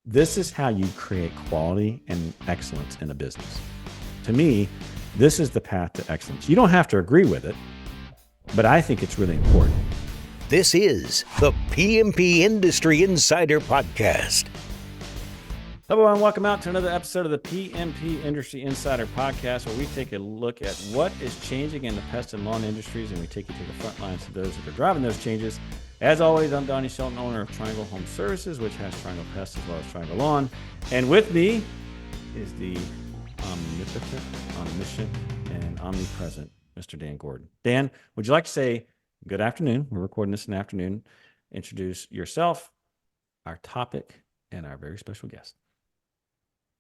This is how you create quality and excellence in a business. To me, this is the path to excellence. You don't have to agree with it, but I think it's really important. This is the PMP Industry Insider Podcast. Hello, and welcome out to another episode of the PMP Industry Insider Podcast, where we take a look at what is changing in the pest and lawn industries, and we take you to the front lines of those that are driving those changes. As always, I'm Donnie, Shelton, owner of Triangle Home Services, which has Triangle Pest as well as Triangle Lawn. And with me is the omnipotent, omniscient, and omnipresent Mr. Dan Gordon. Dan, would you like to say good afternoon? We're recording this in the afternoon. Introduce yourself, our topic, and our very special guest.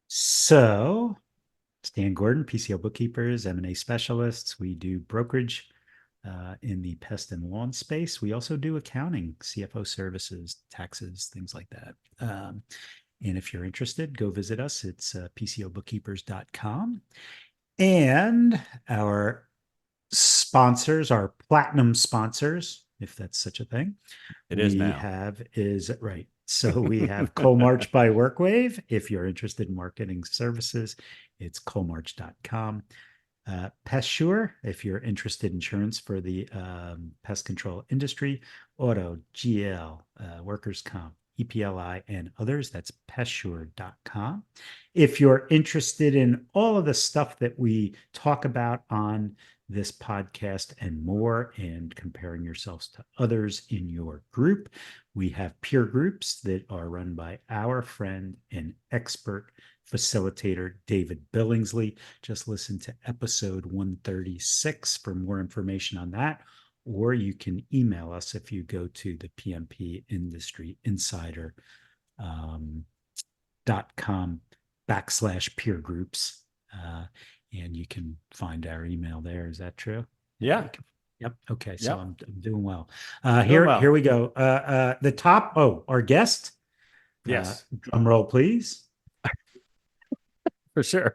So, it's Dan Gordon, PCO Bookkeepers, M&A specialists. We do brokerage in the pest and lawn space. We also do accounting, CFO services, taxes, things like that. And if you're interested, go visit us. It's PCObookkeepers.com. And our sponsors, our platinum sponsors, if that's such a thing. It is now. Right. So we have Coalmarch by WorkWave. If you're interested in marketing services, it's coalmarch.com. PestSure, if you're interested in insurance for the pest control industry, auto, GL, workers' comp, EPLI, and others, that's pestsure.com. If you're interested in all of the stuff that we talk about on this podcast and more, and comparing yourselves to others in your group, we have peer groups that are run by our friend and expert facilitator, David Billingsley. Just listen to episode 136 for more information on that. Or you can email us if you go to the PMP Industry Insider .com/peer groups. And you can find our email there. Is that true? Yeah. Yep. Okay. So Yep. I'm doing well. Here we go. The top. our guest. Yes. Drum roll, please. For sure.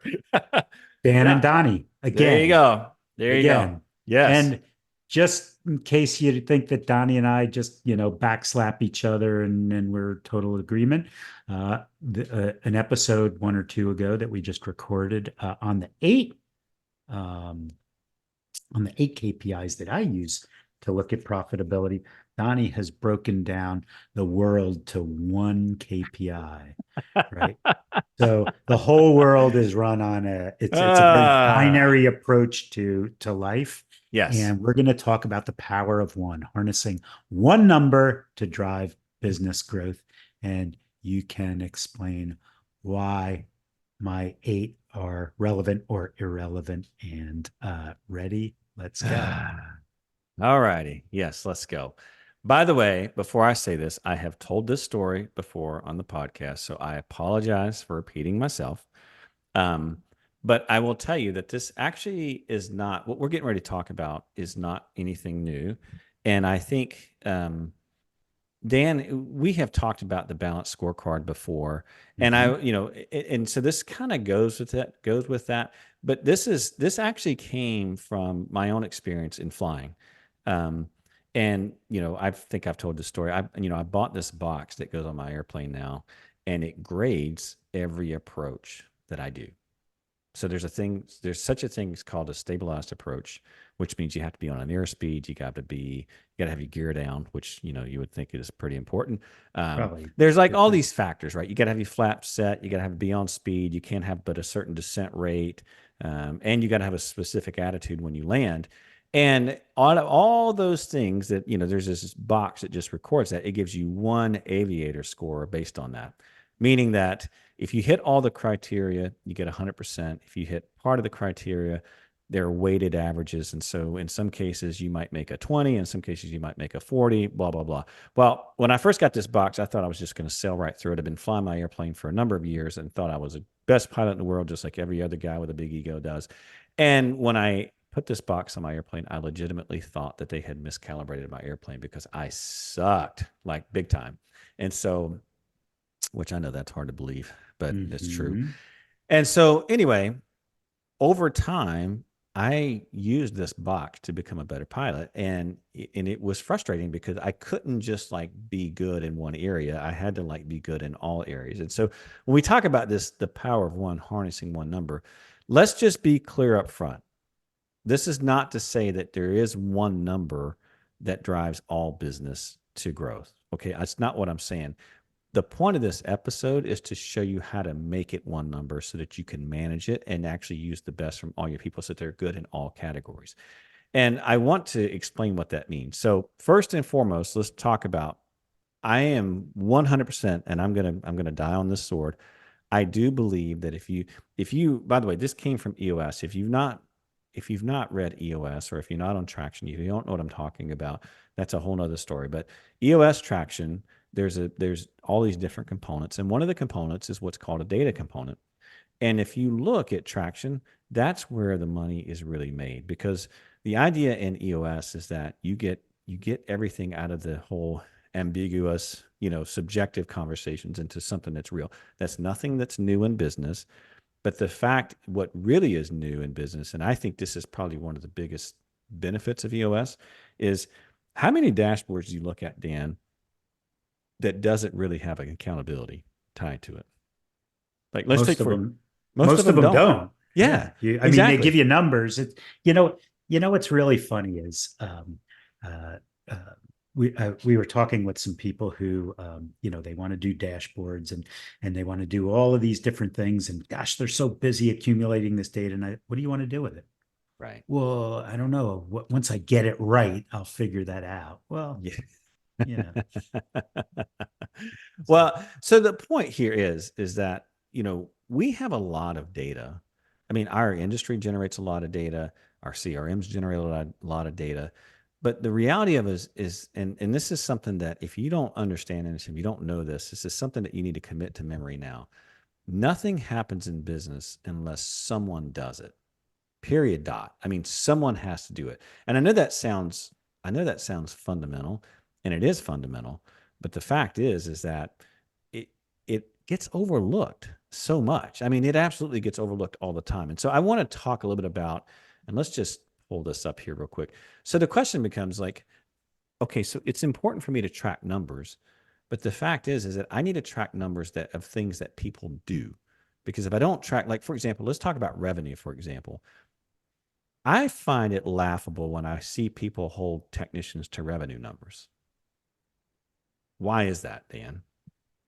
Dan and Donnie. Again. There you go. There you go. Yes. And just in case you think that Donnie and I just, backslap each other and we're total agreement, an episode 1 or 2 ago that we just recorded on the 8 KPIs that I use to look at profitability, Donnie has broken down the world to one KPI, right? So the whole world is run on it's a very binary approach to life. Yes. And we're going to talk about the power of one, harnessing one number to drive business growth. And you can explain why my 8 are relevant or irrelevant. And ready? Let's go. All righty. Yes, let's go. By the way, before I say this, I have told this story before on the podcast, so I apologize for repeating myself. But I will tell you that this actually is not, what we're getting ready to talk about is not anything new. And I think, Dan, we have talked about the balanced scorecard before, and and so this kind of goes with that. But this actually came from my own experience in flying. And I think I've told this story. I bought this box that goes on my airplane now, and it grades every approach that I do. So there's such a thing called a stabilized approach, which means you have to be on an airspeed. You got to have your gear down, which, you would think is pretty important. There's like all these factors, right? You got to have your flaps set. You got to have it be on speed. You can't have but a certain descent rate. And you got to have a specific attitude when you land. And all those things that, there's this box that just records that. It gives you one aviator score based on that, meaning that if you hit all the criteria, you get 100%. If you hit part of the criteria, there are weighted averages. And so in some cases, you might make a 20. In some cases, you might make a 40, blah, blah, blah. Well, when I first got this box, I thought I was just going to sail right through it. I've been flying my airplane for a number of years and thought I was the best pilot in the world, just like every other guy with a big ego does. And when I put this box on my airplane, I legitimately thought that they had miscalibrated my airplane because I sucked like big time. And so, which I know that's hard to believe, but it's true. And so anyway, over time, I used this box to become a better pilot, and it was frustrating because I couldn't just like be good in one area. I had to like be good in all areas. And so when we talk about this, the power of one, harnessing one number, let's just be clear up front. This is not to say that there is one number that drives all business to growth. Okay, that's not what I'm saying. The point of this episode is to show you how to make it one number so that you can manage it and actually use the best from all your people so that they're good in all categories. And I want to explain what that means. So, first and foremost, let's talk about I am 100%, and I'm going to die on this sword. I do believe that if you by the way, this came from EOS. If you've not read EOS, or if you're not on traction, you don't know what I'm talking about, that's a whole nother story. But EOS traction, there's all these different components. And one of the components is what's called a data component. And if you look at traction, that's where the money is really made, because the idea in EOS is that you get everything out of the whole ambiguous, subjective conversations into something that's real. That's nothing that's new in business. But what really is new in business, and I think this is probably one of the biggest benefits of EOS, is how many dashboards do you look at, Dan, that doesn't really have an accountability tied to it? Like, let's take Most of for them, most of most of them them don't. don't. Yeah, Yeah. I mean, they exactly. give you numbers. What's really funny is, uh, uh, we were talking with some people who, they want to do dashboards and they want to do all of these different things. And gosh, they're so busy accumulating this data. And what do you want to do with it? Right. Well, I don't know. Once I get it right, I'll figure that out. Well, Yeah. you know, so Well, so the point here is that, we have a lot of data. I mean, our industry generates a lot of data, our CRMs generate a lot of data. But the reality of it is and this is something that if you don't understand and if you don't know this is something that you need to commit to memory now. Nothing happens in business unless someone does it. Period. Dot. I mean, someone has to do it. And I know that sounds fundamental, and it is fundamental, but the fact is that it it gets overlooked so much. I mean, it absolutely gets overlooked all the time. And so I want to talk a little bit about, and let's just pull this up here real quick. So the question becomes like, okay, so it's important for me to track numbers, but the fact is that I need to track numbers that of things that people do. Because if I don't track, like for example, let's talk about revenue, for example. I find it laughable when I see people hold technicians to revenue numbers. Why is that, Dan?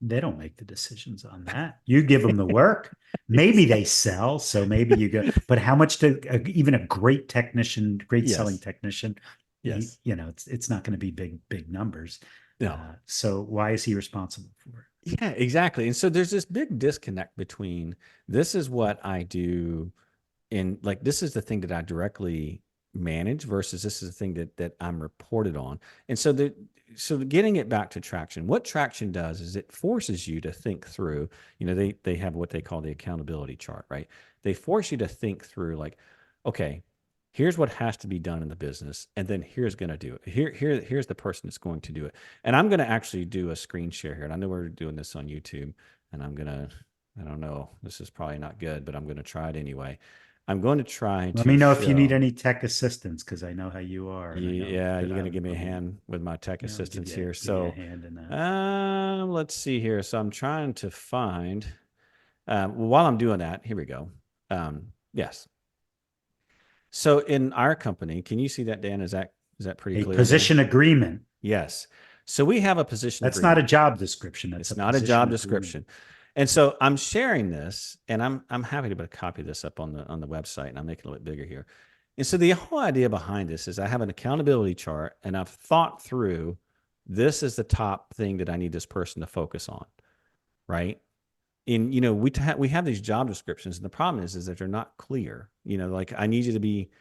they don't make the decisions on that. You give them the work. Maybe they Exactly. sell, so maybe you go. But how much do even a great technician, great selling Yes. technician, Yes. it's not going to be big numbers. No. So why is he responsible for it? Yeah, exactly. And so there's this big disconnect between this is what I do in like this is the thing that I directly manage versus this is the thing that I'm reported on. And so getting it back to traction, what traction does is it forces you to think through, they have what they call the accountability chart, right? They force you to think through like, okay, here's what has to be done in the business, and then here's going to do it. Here's the person that's going to do it. And I'm going to actually do a screen share here. And I know we're doing this on YouTube, and I don't know, this is probably not good, but I'm going to try it anyway. I'm going to try Let to me know if you need show. any tech assistance because I know how you are, and I know Yeah, that you're going to I'll, give me a I'll be, hand with my tech I'll give assistance you here. give you a So, hand in that. let's see here. So I'm trying to find. Well, while I'm doing that, here we go. Yes. So in our company, can you see that, Dan? Is that pretty A clear there? position agreement. Yes. So we have a position That's not a agreement. job description. That's It's a not a position job agreement. description. And so I'm sharing this, and I'm happy to copy this up on the website, and I'm making it a little bit bigger here. And so the whole idea behind this is I have an accountability chart, and I've thought through this is the top thing that I need this person to focus on, right? And we have these job descriptions, and the problem is that they're not clear. Like I need you to be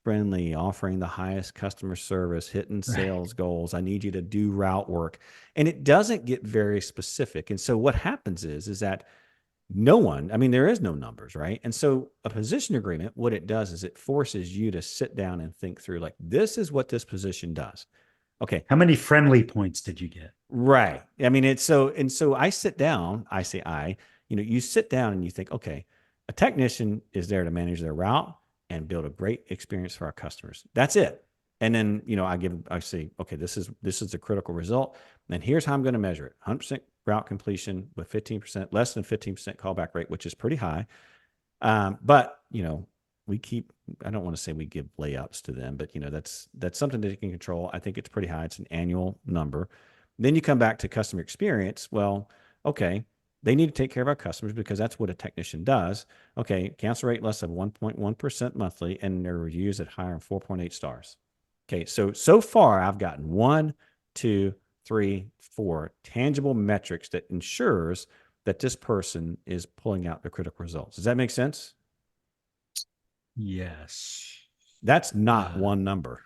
friendly, offering the highest customer service, hitting Right. sales goals. I need you to do route work. And it doesn't get very specific. And so what happens is that no one, I mean, there is no numbers, right? And so a position agreement, what it does is it forces you to sit down and think through like, this is what this position does. Okay. How many friendly points did you get? Right. I mean, it's so, and so I sit down, you sit down and you think, okay, a technician is there to manage their route and build a great experience for our customers. That's it. And then, I say, okay, this is a critical result. And here's how I'm going to measure it. 100% route completion with 15%, less than 15% callback rate, which is pretty high. But I don't want to say we give layups to them, but that's something that you can control. I think it's pretty high. It's an annual number. Then you come back to customer experience. Well, okay, they need to take care of our customers because that's what a technician does. Okay, cancel rate less than 1.1% monthly, and their reviews at higher than 4.8 stars. Okay, so far I've gotten 1, 2, 3, 4 tangible metrics that ensures that this person is pulling out the critical results. Does that make sense? Yes. That's not one number.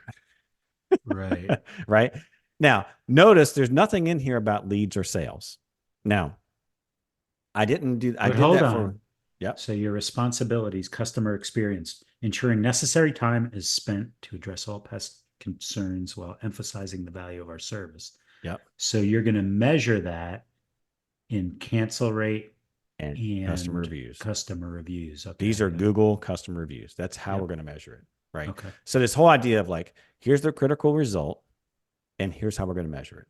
Right. Right? Now, notice there's nothing in here about leads or sales. Now, I didn't do I But did hold that on. for yep. So your responsibilities, customer experience, ensuring necessary time is spent to address all past concerns while emphasizing the value of our service. Yep. So you're going to measure that in cancel rate And and customer reviews. Customer reviews. Okay. These are Google customer reviews. That's how Yep. we're going to measure it. Right. Okay. So this whole idea of like, here's the critical result, and here's how we're going to measure it.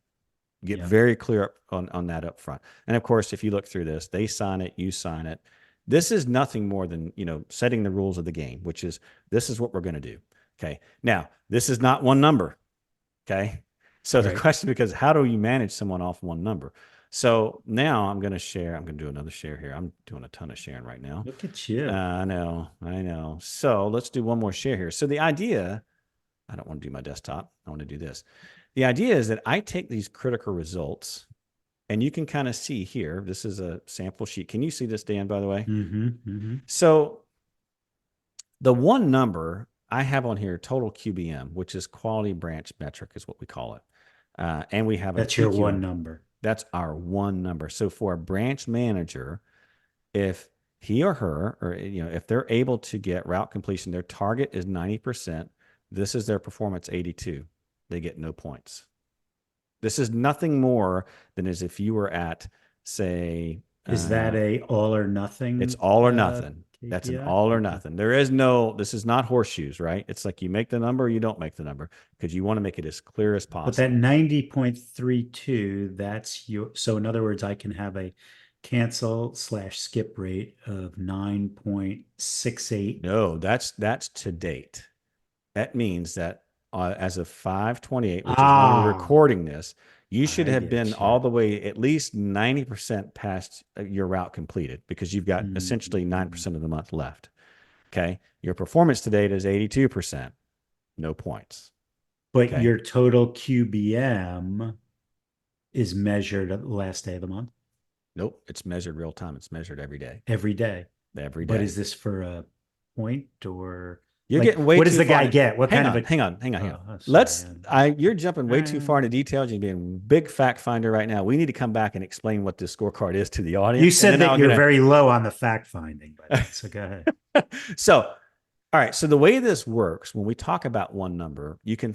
Get very clear on that up front. And of course, if you look through this, they sign it, you sign it. This is nothing more than, setting the rules of the game, which is this is what we're going to do. Okay. Now, this is not one number. Okay. So the question becomes, how do you manage someone off one number? So now I'm going to do another share here. I'm doing a ton of sharing right now. Look at you. I know. So let's do one more share here. So the idea, I don't want to do my desktop. I want to do this. The idea is that I take these critical results, and you can kind of see here, this is a sample sheet. Can you see this, Dan, by the way? So the one number I have on here, total QBM, which is quality branch metric is what we call it. And we have That's your one number. That's our one number. So for a branch manager, if he or her, or if they're able to get route completion, their target is 90%. This is their performance 82. They get no points. This is nothing more than as if you were at, say, is that a all or nothing? It's all or nothing. KPI? That's an all or nothing. There is this is not horseshoes, right? It's like you make the number or you don't make the number because you want to make it as clear as possible. But that 90.32, that's so in other words, I can have a cancel/skip rate of 9.68. No, that's to date. That means that as of 5/28, which is when we're recording this, you should have been all the way at least 90% past your route completed because you've got essentially 9% of the month left. Okay. Your performance to date is 82%. No points. But your total QBM is measured last day of the month? Nope. It's measured real time. It's measured every day. Every day. Every day. But is this for a point or? You're getting way too far. What does the guy get? What kind of a? Hang on. You're jumping way too far into details. You're being a big fact finder right now. We need to come back and explain what this scorecard is to the audience. You said that you're very low on the fact finding, so go ahead. So, all right. So the way this works, when we talk about one number, you can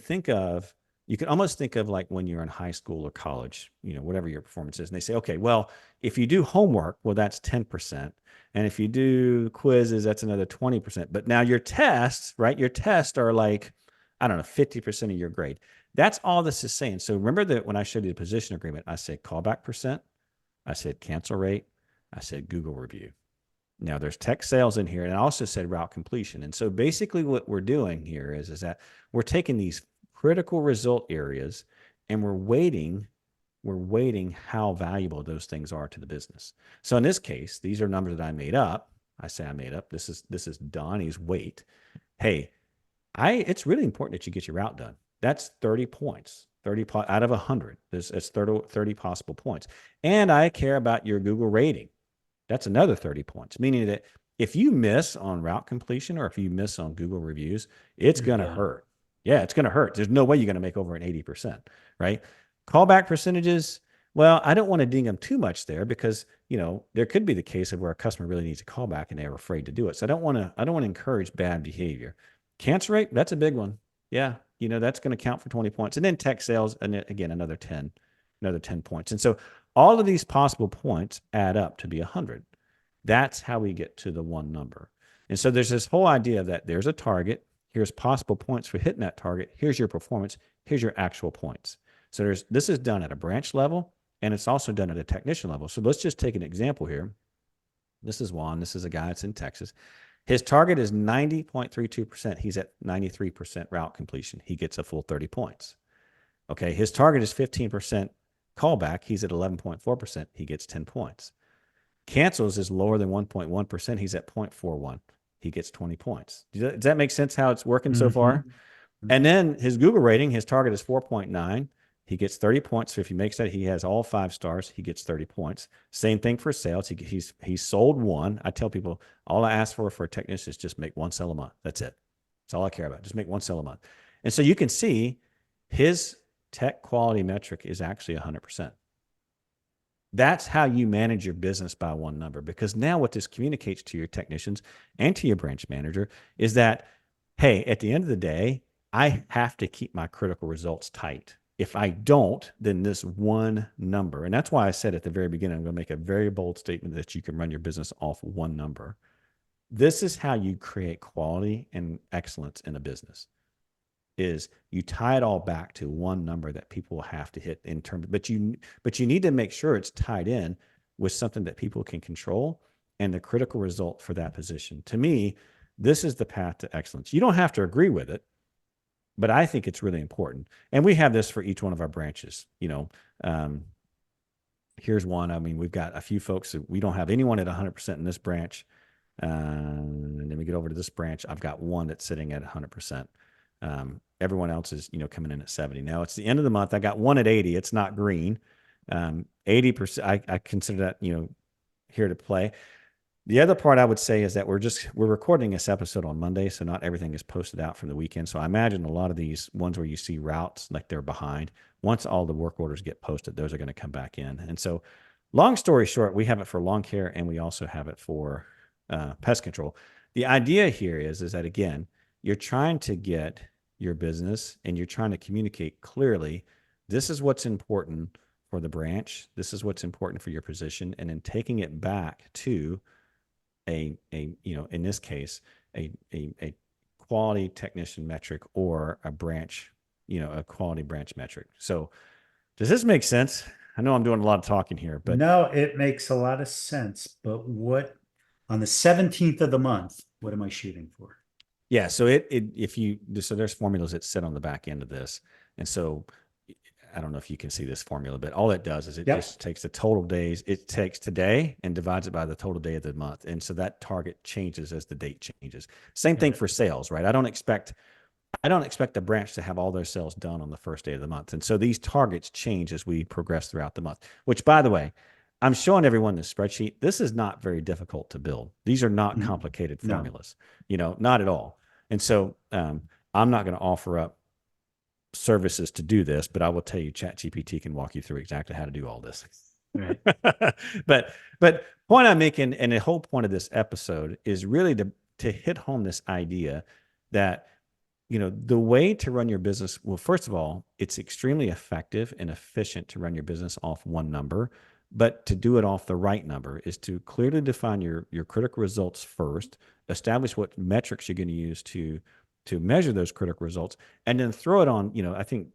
almost think of like when you're in high school or college, whatever your performance is. And they say, okay, well, if you do homework, well, that's 10%. And if you do quizzes, that's another 20%. But now your tests, right? Your tests are like, I don't know, 50% of your grade. That's all this is saying. So remember that when I showed you the position agreement, I said callback percent, I said cancel rate, I said Google review. Now there's tech sales in here, and I also said route completion. And so basically what we're doing here is that we're taking these critical result areas and we're weighting how valuable those things are to the business. So in this case, these are numbers that I made up. I say I made up. This is Donnie's weight. Hey, it's really important that you get your route done. That's 30 points, 30 out of 100. It's 30 possible points. And I care about your Google rating. That's another 30 points, meaning that if you miss on route completion or if you miss on Google reviews, it's going to hurt. Yeah, it's going to hurt. There's no way you're going to make over an 80%, right? Callback percentages, well, I don't want to ding them too much there because, there could be the case of where a customer really needs a callback and they're afraid to do it. So I don't want to encourage bad behavior. Cancel rate, that's a big one. Yeah, that's going to count for 20 points. And then tech sales, and again, another 10 points. And so all of these possible points add up to be 100. That's how we get to the one number. And so there's this whole idea that there's a target. Here's possible points for hitting that target. Here's your performance. Here's your actual points. So this is done at a branch level, and it's also done at a technician level. So let's just take an example here. This is Juan. This is a guy that's in Texas. His target is 90.32%. He's at 93% route completion. He gets a full 30 points. Okay. His target is 15% callback. He's at 11.4%. He gets 10 points. Cancels is lower than 1.1%. He's at 0.41. He gets 20 points. Does that make sense how it's working so far? And then his Google rating, his target is 4.9. He gets 30 points. So if he makes that, he has all 5 stars. He gets 30 points. Same thing for sales. He's sold one. I tell people all I ask for a technician is just make one sale a month. That's it. That's all I care about. Just make one sale a month. And so you can see his tech quality metric is actually 100%. That's how you manage your business by one number, because now what this communicates to your technicians and to your branch manager is that, hey, at the end of the day, I have to keep my critical results tight. If I don't, then this one number, and that's why I said at the very beginning, I'm going to make a very bold statement that you can run your business off one number. This is how you create quality and excellence in a business, is you tie it all back to one number that people will have to hit in terms, but you need to make sure it's tied in with something that people can control and the critical result for that position. To me, this is the path to excellence. You don't have to agree with it, but I think it's really important. And we have this for each one of our branches. Here's one. I mean, we've got a few folks that we don't have anyone at 100% in this branch. And then we get over to this branch. I've got one that's sitting at 100%. Everyone else is, coming in at 70. Now it's the end of the month. I got one at 80. It's not green. 80%. I consider that, here to play. The other part I would say is that we're recording this episode on Monday, so not everything is posted out from the weekend. So I imagine a lot of these ones where you see routes like they're behind, once all the work orders get posted, those are going to come back in. And so long story short, we have it for lawn care and we also have it for pest control. The idea here is that, again, you're trying to get your business and you're trying to communicate clearly, this is what's important for the branch. This is what's important for your position. And then taking it back to in this case, a quality technician metric or a branch, a quality branch metric. So does this make sense? I know I'm doing a lot of talking here, but no, it makes a lot of sense. But what on the 17th of the month, what am I shooting for? Yeah. So there's formulas that sit on the back end of this. And so I don't know if you can see this formula, but all it does is it just takes the total days. It takes today and divides it by the total day of the month. And so that target changes as the date changes. Same thing for sales, right? I don't expect the branch to have all their sales done on the first day of the month. And so these targets change as we progress throughout the month, which, by the way, I'm showing everyone this spreadsheet. This is not very difficult to build. These are not complicated formulas, not at all. And so I'm not going to offer up services to do this, but I will tell you, ChatGPT can walk you through exactly how to do all this. Right. but point I'm making, and the whole point of this episode is really to hit home this idea that, the way to run your business, well, first of all, it's extremely effective and efficient to run your business off one number, but to do it off the right number is to clearly define your critical results first, establish what metrics you're going to use to measure those critical results, and then throw it on, I think,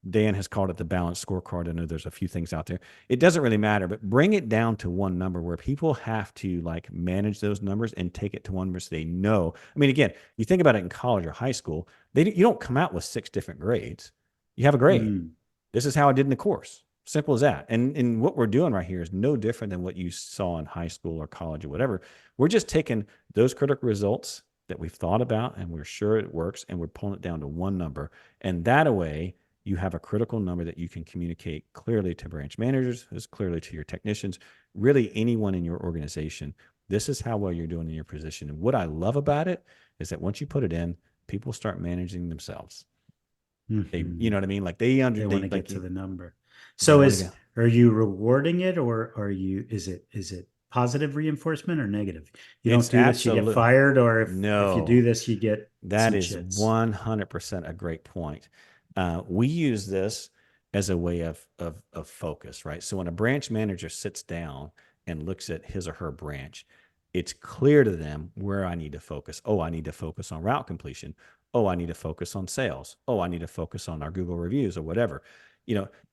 Dan has called it the balanced scorecard. I know there's a few things out there. It doesn't really matter, but bring it down to one number where people have to manage those numbers and take it to one where they know. I mean, again, you think about it in college or high school, you don't come out with 6 different grades. You have a grade. This is how I did in the course. Simple as that. And what we're doing right here is no different than what you saw in high school or college or whatever. We're just taking those critical results that we've thought about and we're sure it works, and we're pulling it down to one number. And that way, you have a critical number that you can communicate clearly to branch managers, as clearly to your technicians, really anyone in your organization. This is how well you're doing in your position. And what I love about it is that once you put it in, people start managing themselves. They, you know what I mean? They want to get to the number. So are you rewarding it, or is it positive reinforcement or negative? You don't do this, you get fired, or if you do this, you get that is 100% a great point. We use this as a way of focus, right? So when a branch manager sits down and looks at his or her branch, it's clear to them where I need to focus. Oh, I need to focus on route completion. Oh, I need to focus on sales. Oh, I need to focus on our Google reviews or whatever.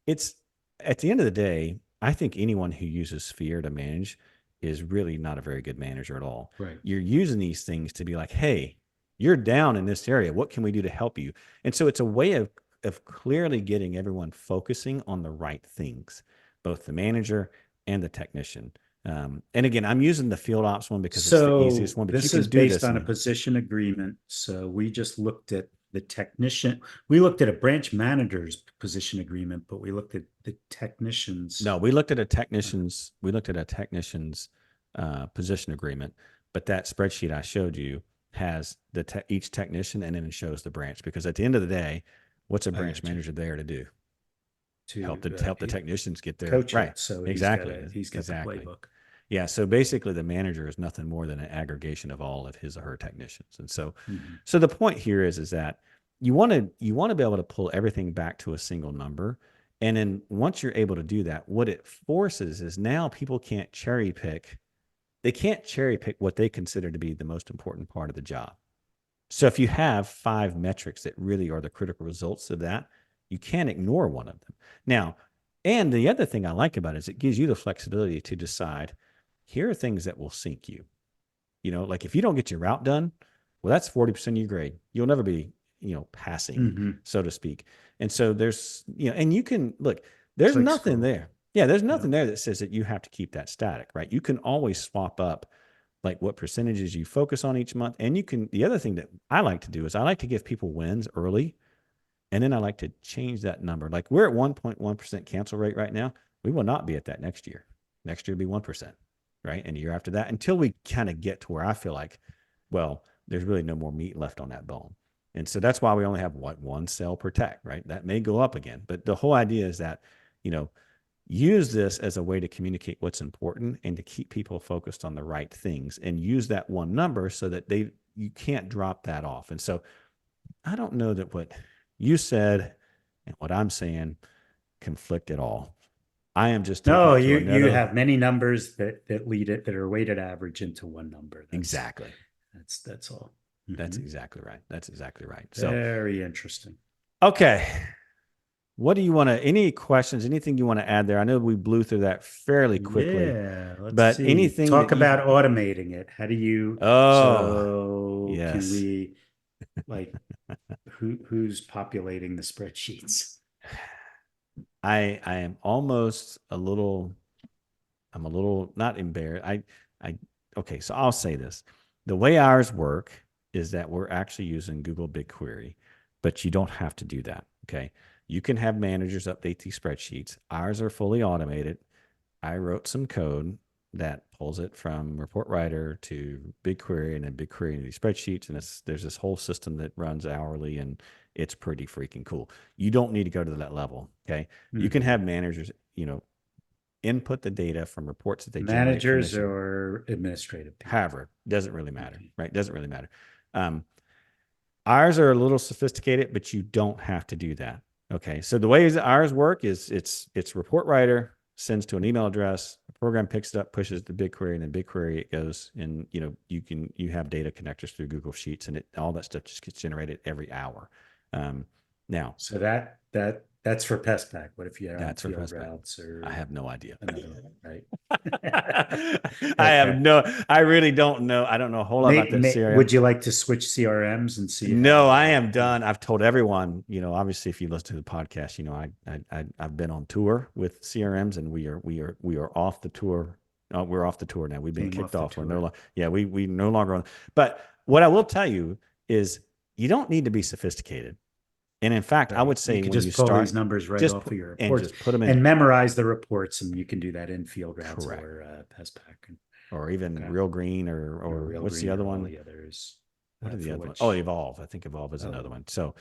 It's at the end of the day, I think anyone who uses Sphere to manage is really not a very good manager at all. Right. You're using these things to be like, hey, you're down in this area. What can we do to help you? And so it's a way of clearly getting everyone focusing on the right things, both the manager and the technician. And again, I'm using the field ops one because it's the easiest one, but you this can is do based this on a position agreement. So we just looked at the technician. We looked at a branch manager's position agreement, but we looked at the technicians. No, we looked at a technician's. We looked at a technician's position agreement, but that spreadsheet I showed you has each technician, and then it shows the branch. Because at the end of the day, what's a branch manager there to do? To help the technicians get there. Coach right. It, so exactly. He's got exactly. the playbook. Yeah. So basically, the manager is nothing more than an aggregation of all of his or her technicians. And so, so the point here is that you want to be able to pull everything back to a single number. And then once you're able to do that, what it forces is now people can't cherry pick. They can't cherry pick what they consider to be the most important part of the job. So if you have 5 metrics that really are the critical results of that, you can't ignore one of them. Now, and the other thing I like about it is it gives you the flexibility to decide, here are things that will sink you. Like if you don't get your route done, well, that's 40% of your grade. You'll never be, passing, so to speak. And so there's, and you can look, there's nothing there. Yeah, there's nothing there that says that you have to keep that static, right? You can always swap up like what percentages you focus on each month. And the other thing that I like to do is I like to give people wins early. And then I like to change that number. Like we're at 1.1% cancel rate right now. We will not be at that next year. Next year will be 1%, right? And the year after that, until we kind of get to where I feel like, well, there's really no more meat left on that bone. And so that's why we only have one cell per tech, right? That may go up again. But the whole idea is that, use this as a way to communicate what's important and to keep people focused on the right things, and use that one number so that you can't drop that off. And so I don't know that what you said and what I'm saying conflict at all. I am just you have many numbers that lead it, that are weighted average into one number. Exactly. That's all. That's exactly right. That's exactly right. So very interesting. Okay. What do you want to, any questions, anything you want to add there? I know we blew through that fairly quickly. Yeah. Let's see. Anything talk about automating it. How do you, yes. Can we like, who's populating the spreadsheets? I am almost I'm a little not embarrassed. Okay, so I'll say this. The way ours work is that we're actually using Google BigQuery, but you don't have to do that. Okay. You can have managers update these spreadsheets. Ours are fully automated. I wrote some code that pulls it from Report Writer to BigQuery, and then BigQuery into these spreadsheets. And there's this whole system that runs hourly, and it's pretty freaking cool. You don't need to go to that level. Okay. You can have managers, input the data from reports that they generate. Managers or administrative people. However, doesn't really matter, right? Doesn't really matter. Ours are a little sophisticated, but you don't have to do that. Okay. So the way ours work is it's Report Writer sends to an email address, the program picks it up, pushes it to BigQuery, and then BigQuery it goes, and you have data connectors through Google Sheets, and all that stuff just gets generated every hour. Now, so that's for PestPack. What if you have field routes? Or I have no idea. Right. I really don't know. I don't know a whole lot about that CRM. Would you like to switch CRMs and see? No, I am done. I've told everyone, obviously if you listen to the podcast, I've been on tour with CRMs, and we are off the tour. We're off the tour now. We've been kicked off. We're no longer, we no longer on. But what I will tell you is you don't need to be sophisticated. And in fact, I would say you can just pull these numbers right off of your reports, and just put them in and memorize the reports, and you can do that in field routes or PestPack, or even Real Green or Real what's Green, the other one? The others. What are the other ones? Oh, Evolve. I think Evolve is another one. So,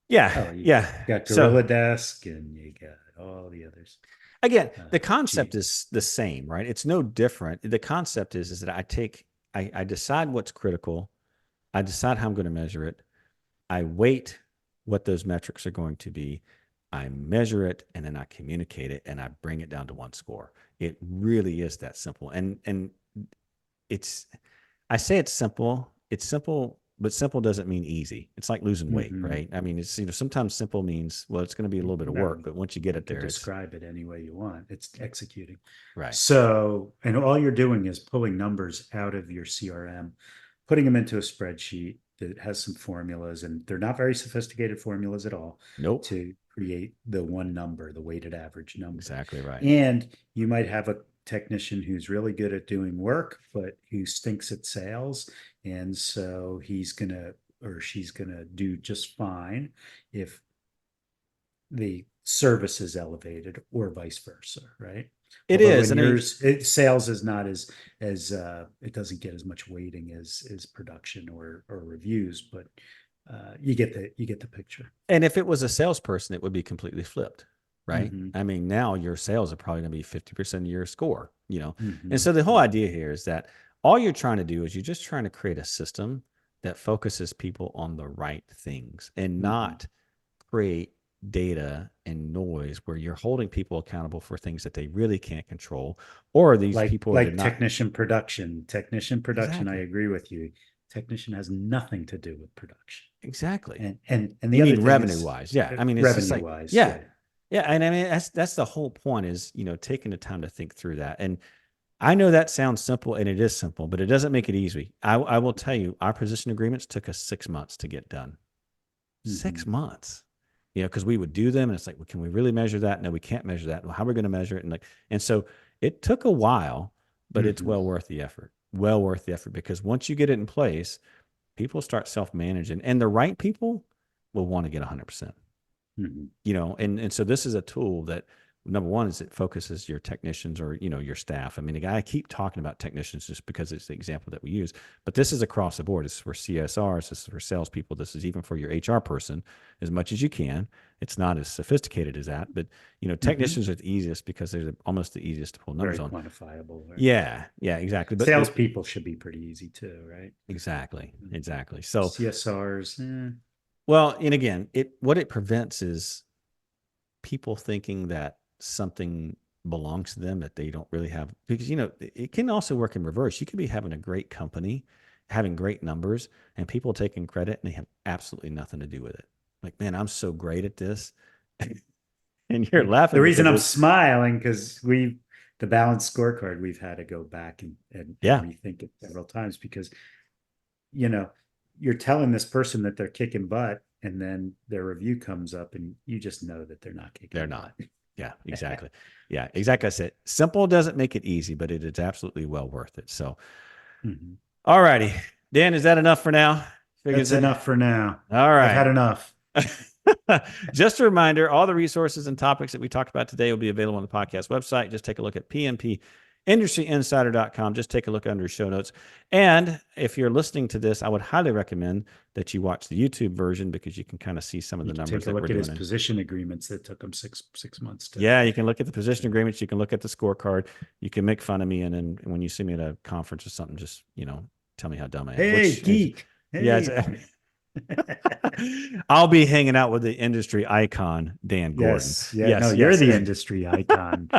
you got Gorilla Desk, and you got all the others. Again, the concept is the same, right? It's no different. The concept is that I decide what's critical. I decide how I'm going to measure it. I weight what those metrics are going to be. I measure it, and then I communicate it, and I bring it down to one score. It really is that simple. And I say it's simple. It's simple, but simple doesn't mean easy. It's like losing weight, Mhm. right? I mean, it's, sometimes simple means, well, it's going to be a little bit of work, but once you get You it can there, it's describe it any way you want. It's executing. right. So, and all you're doing is pulling numbers out of your CRM, putting them into a spreadsheet that has some formulas, and they're not very sophisticated formulas at all, Nope. to create the one number, the weighted average number. Exactly right. And you might have a technician who's really good at doing work, but who stinks at sales. And so he's going to, or she's going to do just fine if the service is elevated, or vice versa, right? It Although is. in I mean, yours, sales is not as it doesn't get as much weighting as production or reviews, but you get the picture. and if it was a salesperson, it would be completely flipped, right? Mhm. I mean, now your sales are probably going to be 50% of your score, And Mhm. so the whole idea here is that all you're trying to do is you're just trying to create a system that focuses people on the right things and Mhm. not create data and noise where you're holding people accountable for things that they really can't control, or these people are Like not. technician production. I Exactly. agree with you. Technician has nothing to do with production. Exactly. And the You other mean thing revenue is, wise? Yeah. I mean, it's just revenue like, wise, yeah, yeah. yeah. And I mean, that's the whole point is, taking the time to think through that. And I know that sounds simple, and it is simple, but it doesn't make it easy. I will tell you, our position agreements took us 6 months to get done. Mhm. 6 months, because we would do them, and it's like, well, can we really measure that? No, we can't measure that. Well, how are we going to measure it? And so it took a while, but it's Mhm. well worth the effort. Well worth the effort, because once you get it in place, people start self managing, and the right people will want to get 100%. Mhm. And so this is a tool that, number one, is it focuses your technicians, or your staff. I mean, I keep talking about technicians just because it's the example that we use, but this is across the board. This is for CSRs, this is for salespeople, this is even for your HR person, as much as you can. It's not as sophisticated as that, but Mhm. technicians are the easiest because they're almost the easiest to pull numbers Very on. quantifiable. Right? Yeah, exactly. But Salespeople should be pretty easy too, right? exactly. So, CSRs. well, and again, what it prevents is people thinking that something belongs to them that they don't really have, because it can also work in reverse. You could be having a great company, having great numbers, and people taking credit, and they have absolutely nothing to do with it. Like, man, I'm so great at this. And you're The laughing reason because I'm it's, smiling, because the balanced scorecard, we've had to go back and yeah, rethink it several times, because you know you're telling this person that they're kicking butt, and then their review comes up, and you just know that they're not they're kicking not. butt. Yeah, exactly. Yeah, exactly. I said simple doesn't make it easy, but it is absolutely well worth it. So, Mhm. all righty, Dan, is that enough for now? Figures That's that. enough for now. All I've had right. enough. Just a reminder, all the resources and topics that we talked about today will be available on the podcast website. Just take a look at pmpindustryinsider.com. Just take a look under show notes. And if you're listening to this, I would highly recommend that you watch the YouTube version, because you can kind of see some of You the can numbers take a that we're look at his doing. position agreements that took him six months to. Yeah, you can look at the position agreements. You can look at the scorecard. You can make fun of me. And then when you see me at a conference or something, just, tell me how dumb I am, Hey, which is, geek. yeah, Hey. I'll be hanging out with the industry icon, Dan Gordon. Yes. Yeah. No, Yes, you're yes. the industry icon.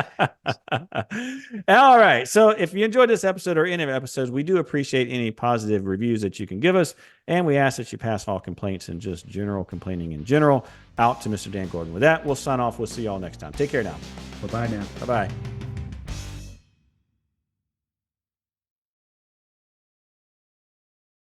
All right. So if you enjoyed this episode or any of the episodes, we do appreciate any positive reviews that you can give us. And we ask that you pass all complaints and just general complaining in general out to Mr. Dan Gordon. With that, we'll sign off. We'll see y'all next time. Take care now. Bye bye now. Bye bye.